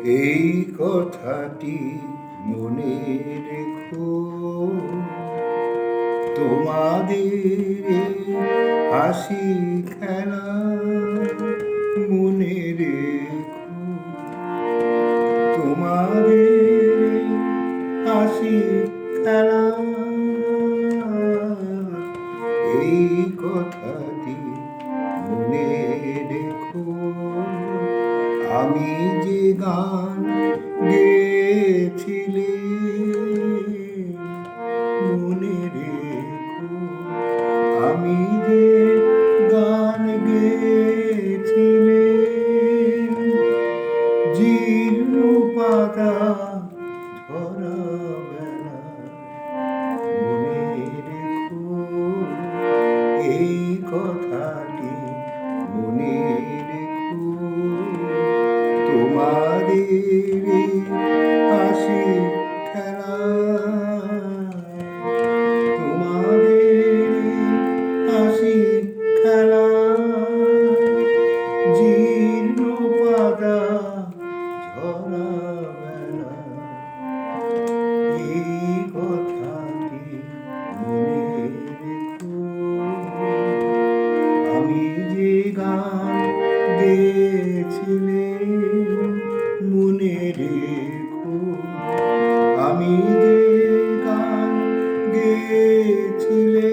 এই কথাটি মনে রেখো, তোমাদের হাসি খেলা মনে রেখো, তোমাদের হাসি খেলা। এই কথাটি মনে রেখো, আমি যে গান গেয়েছিলে মনে রেখো, আমি যে গান গেয়েছিলে জীর্ণ পাতা ঝরা বেলা মনে রেখো, এই কথাটি মনে রেখো, তোমাদের হাসি খেলা, তোমাদের হাসি খেলা, জীর্ণ পাতা ঝরা বেলা। এই কথাটি মনে রেখো, আমি যে গান গেয়েছিলে মনে রেখো, আমি যে গান গেয়েছিলে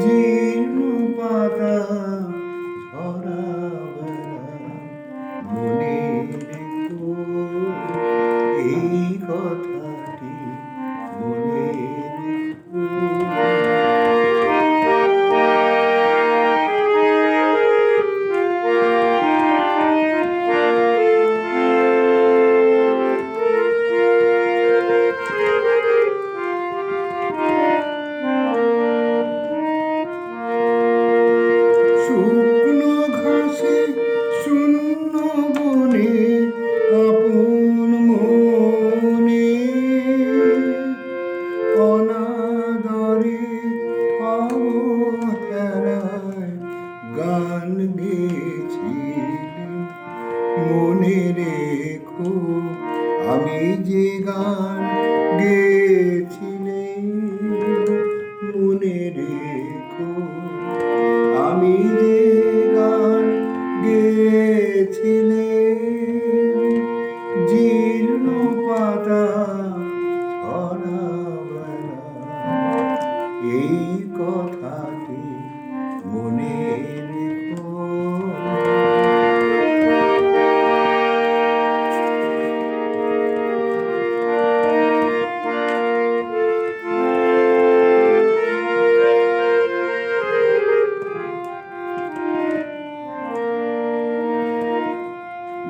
জীর্ণ পাতা ঝরা বেলা মনে রেখো, এই কথাটি মনে রেখো। শুকনো ঘাসে শূন্য বনে আপন মনে অনাদরে অবহেলায় গান গেয়েছিলাম মনে রেখো, আমি যে গান গেয়েছিলে মনে রেখো, আমি যে গান গেয়েছিলে জীর্ণ পাতা ঝরা বেলা। এই কথাটি মনে রেখো।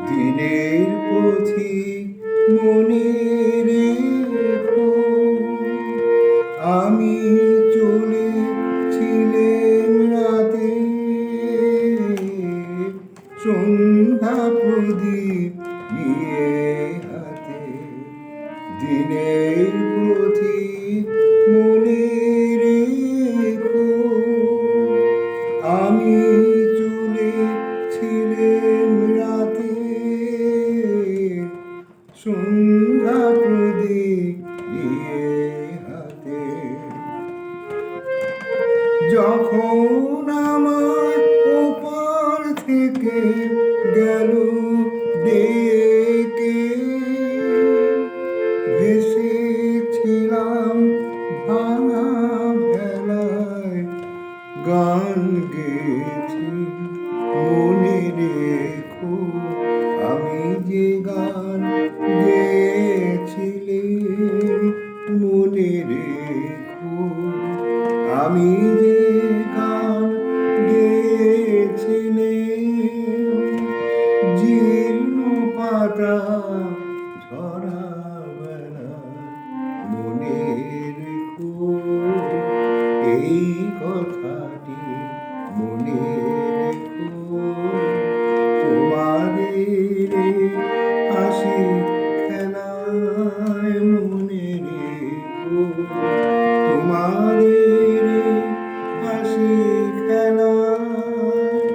দিনের পথিক মনে রেখো, আমি চলেছিলাম রাতে সন্ধ্যা প্রদীপ নিয়ে হাতে। দিনের পথিক মনে রেখো, আমি চলেছিলাম রাতে সন্ধ্যা প্রদীপ নিয়ে হাতে। যখন আমার ওপার থেকে গেল ডেকে ভেসেছিলাম ভাঙা ভেলায় গান গেয়েছি মনে রেখো, আমি যে গান গেয়েছিলাম মনে রেখো, আমি যে গান গেয়েছিলাম জীর্ণ পাতা ঝরা বেলা মনে রেখো, এই কথাটি মনে রেখো, তোমাদের হাসি খেলায় মনে রেখো, তোমাদের হাসি খেলায়